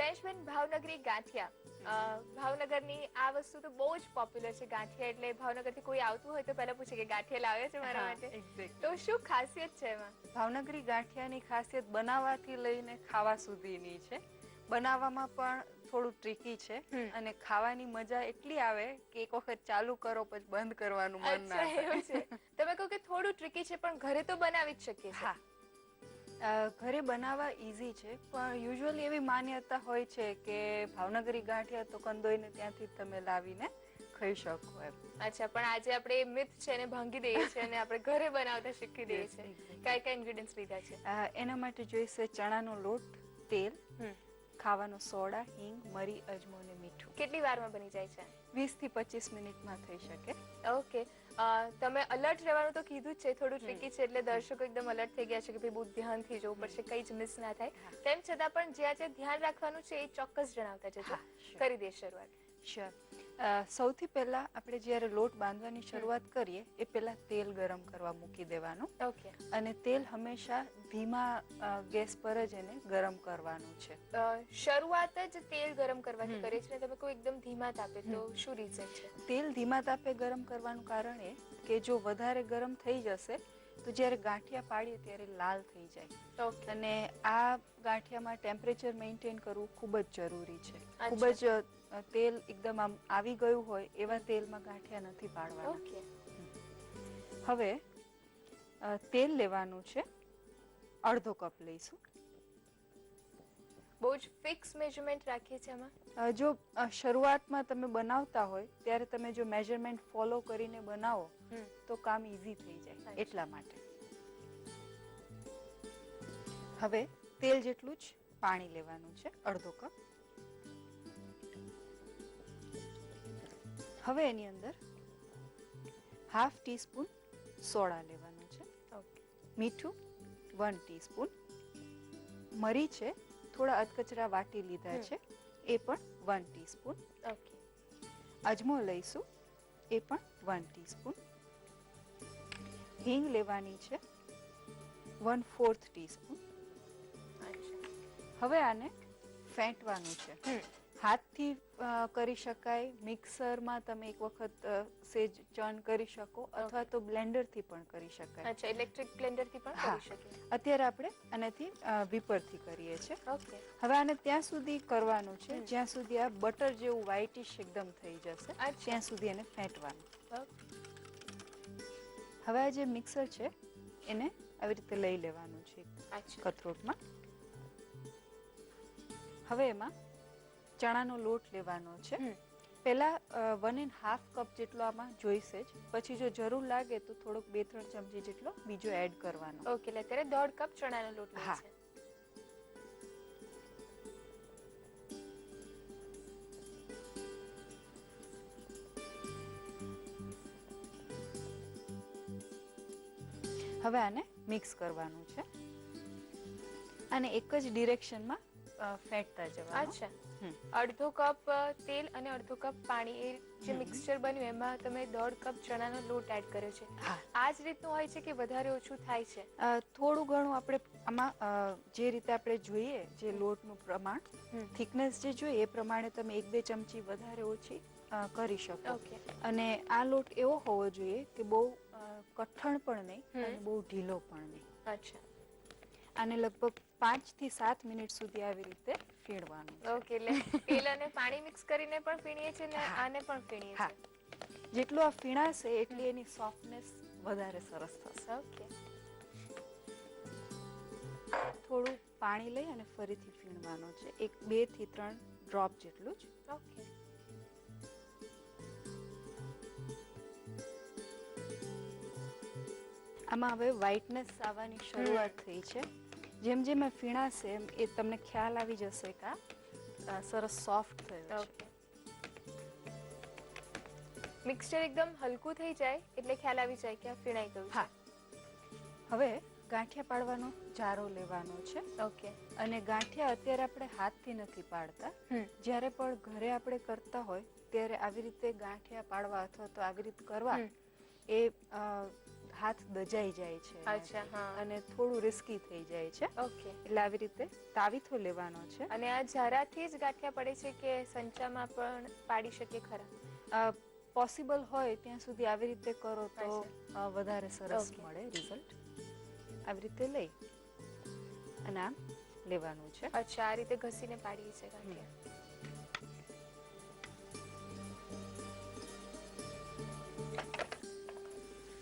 જયેશબેન, ભાવનગરી ગાંઠિયા, ભાવનગરની આ વસ્તુ તો બહુ જ પોપ્યુલર છે. ગાંઠિયા એટલે ભાવનગરથી કોઈ આવતું હોય તો પહેલા પૂછે કે ગાંઠિયા લાવ્યા છે મારા માટે. તો શું ખાસિયત છે એમાં? ભાવનગરી ગાંઠિયાની ખાસિયત બનાવવાથી લઈને ખાવા સુધીની છે. બનાવવામાં પણ થોડું ટ્રિકી છે અને ખાવાની મજા એટલી આવે કે એક વખત ચાલુ કરો પછી બંધ કરવાનું મન ના થાય. તમે કહો કે થોડું ટ્રિકી છે પણ ઘરે તો બનાવી જ શકીએ છીએ. ઘરે બનાવવા ઈઝી છે, પણ યુઝ્યુઅલી એવી માન્યતા હોય છે કે ભાવનગરી ગાંઠિયા તો કંદોઈને ત્યાંથી તમે લાવીને ખાઈ શકો એમ. અચ્છા, પણ આજે આપણે એ મિથ છે એને ભાંગી દઈએ છીએ અને આપણે ઘરે બનાવતા શીખી દઈએ છીએ. કયા કયા ઇન્ગ્રેડિયન્ટ્સ લીધા છે? એના માટે જોઈશે ચણાનો લોટ, તેલ, ખાવાનો સોડા, હિંગ, મરી, અજમો અને મીઠું. કેટલી વારમાં બની જાય છે? 20 થી 25 મિનિટમાં થઈ શકે. ઓકે, તમે અલર્ટ રહેવાનું તો કીધું જ છે, થોડું ટ્રિકી છે એટલે દર્શકો એકદમ અલર્ટ થઈ ગયા છે કે ભાઈ બહુ ધ્યાનથી જોવું પડશે, કઈ જ મિસ ના થાય. તેમ છતાં પણ જ્યાં ધ્યાન રાખવાનું છે એ ચોક્કસ જણાવતા જજો. કરી દે શરૂઆત. શ્યોર. સૌથી પહેલા આપણે જ્યારે લોટ બાંધવાની શરૂઆત કરીએ એ પહેલા તેલ ગરમ કરવા મૂકી દેવાનું. ઓકે. અને તેલ હંમેશા ધીમા ગેસ પર જ એને ગરમ કરવાનું છે. શરૂઆત જ તેલ ગરમ કરવાથી કરીએ છીએ, તમે કોઈ એકદમ ધીમા તાપે, તો શું રીઝન છે? તેલ ધીમા તાપે ગરમ કરવાનું કારણ એ કે જો વધારે ગરમ થઈ જશે તો જ્યારે ગાંઠિયા પાડીએ ત્યારે લાલ થઈ જાય. અને આ ગાંઠિયામાં ટેમ્પરેચર મેન્ટેન કરવું ખૂબ જ જરૂરી છે. ખૂબ જ તેલ એકદમ આમ આવી ગયું હોય એવા તેલમાં ગાંઠિયા નથી પાડવાના. હવે તેલ લેવાનું છે, અડધો કપ લઈશું. બહુ જ ફિક્સ મેઝરમેન્ટ રાખીએ છીએ આમાં? જો શરૂઆતમાં તમે બનાવતા હોય ત્યારે તમે જો મેઝરમેન્ટ ફોલો કરીને બનાવો તો કામ ઈઝી થઈ જાય, એટલા માટે. હવે તેલ જેટલું જ પાણી લેવાનું છે, અડધો કપ. હવે એની અંદર હાફ ટીસ્પૂન સોડા લેવાનું છે, મીઠું 1 ટીસ્પૂન, મરી છે થોડા અધકચરા વાટી લીધા છે એ પણ 1 ટીસ્પૂન, અજમો લઈશું એ પણ 1 ટીસ્પૂન, હિંગ લેવાની છે 1/4 ટીસ્પૂન. હવે આને ફેંટવાનું છે. હાથથી કરી શકાય, મિક્સરમાં તમે એક વખત સેજ ચર્ન કરી શકો અથવા તો બ્લેન્ડરથી પણ કરી શકાય. અચ્છા, ઇલેક્ટ્રિક બ્લેન્ડરથી પણ કરી શકીએ. અત્યારે આપણે આનાથી વિપરથી કરીએ છીએ. હવે આને ત્યાં સુધી કરવાનું છે જ્યાં સુધી આ બટર જેવું વ્હાઇટિશ એકદમ થઈ જશે, ત્યાં સુધી એને ફેંટવાનું. હવે આ જે મિક્સર છે એને આવી રીતે લઈ લેવાનું છે કથરોટમાં. હવે એમાં ચણાનો લોટ લેવાનો છે. પહેલા 1.5 કપ જેટલો આમાં જોઈશે જ, પછી જો જરૂર લાગે તો થોડોક 2-3 ચમચી જેટલો બીજો એડ કરવાનો. ઓકે, અત્યારે 1.5 કપ ચણાનો લોટ લે છે. હવે આને મિક્સ કરવાનું છે અને એક જ ડિરેક્શનમાં ફેંટતા જવાનું. અચ્છા, અડધો કપ તેલ અને અડધો કપ પાણી, એ જે મિક્સચર બન્યું એમાં તમે 1.5 કપ ચણાનો લોટ એડ કર્યો છે. આ જ રીતનું હોય છે કે વધારે ઓછું થાય છે? થોડું ઘણું આપણે આમાં જે રીતે આપણે જોઈએ, જે લોટનું પ્રમાણ, થિકનેસ જે જોઈએ એ પ્રમાણે તમે 1-2 ચમચી વધારે ઓછી કરી શકો. અને આ લોટ એવો હોવો જોઈએ કે બહુ કઠણ પણ નહીં અને બહુ ઢીલો પણ નહીં. અચ્છા. આને લગભગ 5 થી 7 મિનિટ સુધી આવી રીતે ફેણવાનું. ઓકે, એટલે તેલ અને પાણી મિક્સ કરીને પણ ફીણીએ છીએ ને આને પણ ફીણીએ છીએ. જેટલું આ ફીણાશે એટલી એની સોફ્ટનેસ વધારે સરસ થશે. ઓકે. થોડું પાણી લઈ અને ફરીથી ફીણવાનું છે, 2 થી 3 ડ્રોપ જેટલું જ. ઓકે. આમાં હવે વ્હાઇટનેસ આવવાની શરૂઆત થઈ છે. જેમ જેમ ફીણાશે એમ એ તમને ખ્યાલ આવી જશે કે સરસ સોફ્ટ થયું છે. મિક્સચર એકદમ હલકું થઈ જાય એટલે ખ્યાલ આવી જાય કે આ ફીણાઈ ગયું છે. હવે ગાંઠિયા પાડવાનો જારો લેવાનો છે. ઓકે. અને ગાંઠિયા અત્યારે આપણે હાથથી નથી પાડતા. જ્યારે પણ ઘરે આપણે કરતા હોય ત્યારે આવી રીતે ગાંઠિયા પાડવા અથવા તો આવી રીતે કરવા એ હાથ દજાઈ જાય છે અચ્છા, હા. અને થોડું રિસ્કી થઈ જાય છે. ઓકે. એટલે આવી રીતે તાવીથો લેવાનો છે. અને આ ઝારાથી જ ગાંઠિયા પડે છે કે સંચામાં પણ પાડી શકીએ ખરા? પોસિબલ હોય ત્યાં સુધી આવી રીતે કરો તો વધારે સરસ Okay. મળે રિઝલ્ટ. આવી રીતે લઈ અને આમ લેવાનું છે. અચ્છા, આ રીતે ઘસીને પાડીએ છે ગાંઠિયા.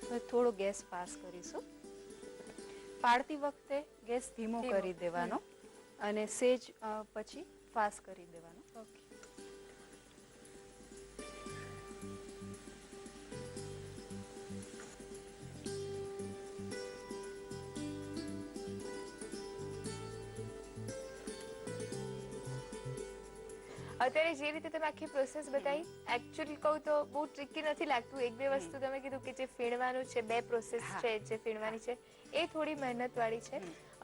હવે થોડો ગેસ પાસ કરીશું. પાડતી વખતે ગેસ ધીમો ધીમો. કરી દેવાનો અને સેજ પછી ફાસ્ટ કરી દેવાનો. ઓકે. અત્યારે જે રીતે તમે આખી પ્રોસેસ બતાવી, એકચ્યુઅલી કહું તો બહુ ટ્રિકી નથી લાગતું. એક બે વસ્તુ તમે કીધું કે જે ફીણવાનું છે, બે પ્રોસેસ હા. છે જે ફીણવાની છે, એ થોડી મહેનત વાળી છે.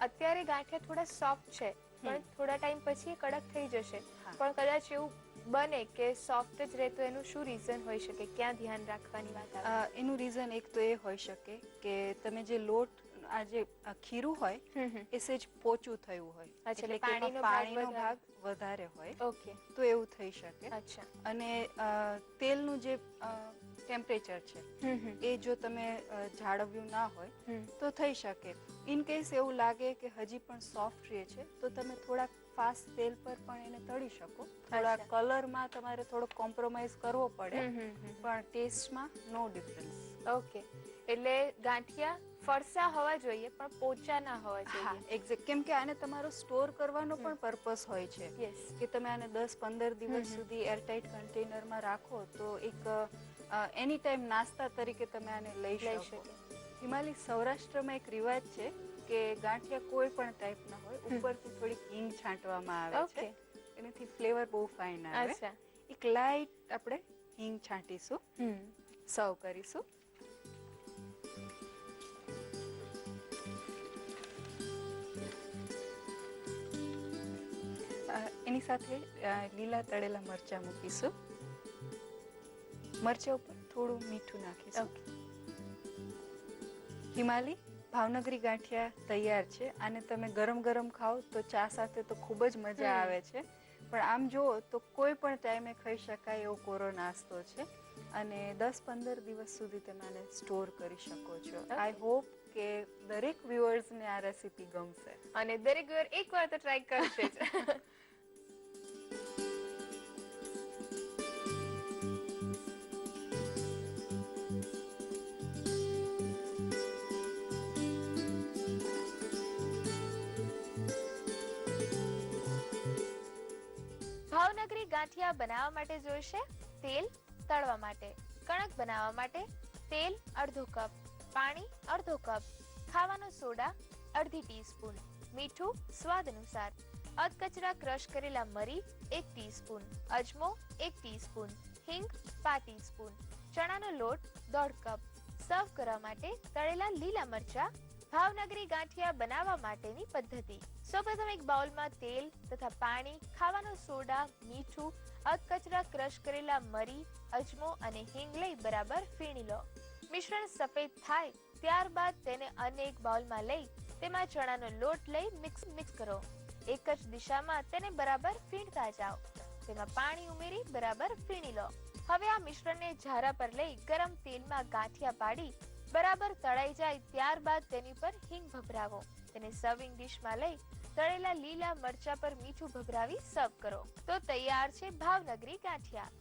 અત્યારે ગાંઠિયા થોડા સોફ્ટ છે, પણ થોડા ટાઈમ પછી એ કડક થઈ જશે. હા. પણ કદાચ એવું બને કે સોફ્ટ જ રહે, તો એનું શું રીઝન હોઈ શકે? ક્યાં ધ્યાન રાખવાની વાત આવે? એનું રીઝન એક તો એ હોઈ શકે કે તમે જે લોટ આ જે ખીરું હોય એ સેજ પોચું થયું હોય. અચ્છા, એટલે કે એમાં પાણીનો ભાગ વધારે હોય ઓકે. તો એવું થઈ શકે. અચ્છા. અને તેલનું જે ટેમ્પરેચર છે એ જો તમે જાળવ્યું ના હોય તો થઈ શકે. ઇન કેસ એવું લાગે કે હજી પણ સોફ્ટ રહે છે તો તમે થોડાક ફાસ્ટ તેલ પર પણ એને તળી શકો. થોડા અચ્છા. કલરમાં તમારે થોડો કોમ્પ્રોમાઇઝ કરવો પડે, પણ ટેસ્ટમાં નો ડિફરન્સ. ઓકે. એટલે ગાંઠિયા ફરસા હોવા જોઈએ પણ પોચા ના હોવા હા, જોઈએ. એક્ઝેક્ટ. કેમ કે આને તમારો સ્ટોર કરવાનો પણ પર્પસ હોય છે યસ. કે તમે આને 10-15 દિવસ સુધી એરટાઇટ કન્ટેનરમાં રાખો તો એક એની ટાઈમ નાસ્તા તરીકે તમે આને લઈ લઈ શકો. શકે. હિમાલય સૌરાષ્ટ્રમાં એક રિવાજ છે કે ગાંઠિયા કોઈ પણ ટાઈપના હોય, ઉપરથી થોડીક હિંગ છાંટવામાં આવે છે. એનાથી ફ્લેવર બહુ ફાઇન આવે. અચ્છા. એક લાઈટ આપણે હિંગ છાંટીશું, સર્વ કરીશું. એની સાથે લીલા તળેલા મરચાં મૂકીશું. મરચાં ઉપર થોડું મીઠું નાખીશું. હિમાલી ભાવનગરી ગાંઠિયા તૈયાર છે. આને તમે ગરમ ગરમ ખાઓ તો ચા સાથે તો ખૂબ જ મજા આવે છે. પણ આમ જુઓ તો કોઈ પણ ટાઈમે ખાઈ શકાય એવો કોરો નાસ્તો છે અને 10-15 દિવસ સુધી તમે આને સ્ટોર કરી શકો છો. આઈ હોપ કે દરેક વ્યુઅર્સને આ રેસીપી ગમશે. અને દરેક વાર એકવાર તો ટ્રાય કરશે જ. ભાવનગરી ગાંઠિયા બનાવવા માટે જોઈશે તેલ, તળવા માટે કણક બનાવવા માટે તેલ અડધો કપ, પાણી અડધો કપ, ખાવાનો સોડા અડધી ટીસ્પૂન, મીઠું સ્વાદ અનુસાર, અધકચરા ક્રશ કરેલા મરી 1 ટીસ્પૂન, અજમો 1 ટીસ્પૂન, હિંગ 5 ટીસ્પૂન, ચણાનો લોટ 1/2 કપ. સર્વ કરવા માટે તળેલા લીલા મરચા. ભાવનગરી ગાંઠિયા બનાવવા માટેની પદ્ધતિ. સૌપ્રથમ એક બાઉલમાં તેલ તથા પાણી, ખાવાનો સોડા, મીઠું, અધકચરા ક્રશ કરેલા મરી, અજમો અને હિંગ લઈ બરાબર ફીણી લો. મિશ્રણ સફેદ થાય ત્યારબાદ તેને અન્ય એક બાઉલમાં લઈ તેમાં ચણાનો લોટ લઈ મિક્સ કરો. એક જ દિશામાં તેને બરાબર ફીણતા જાઓ. તેમાં પાણી ઉમેરી બરાબર ફીણી લો. હવે આ મિશ્રણને ઝારા પર લઈ ગરમ તેલમાં ગાંઠિયા પાડી બરાબર તળાઈ જાય ત્યારબાદ તેની પર હિંગ ભભરાવો. તેને સર્વિંગ ડીશમાં લઈ તળેલા લીલા મરચા પર મીઠું ભભરાવી સર્વ કરો. તો તૈયાર છે ભાવનગરી ગાંઠિયા.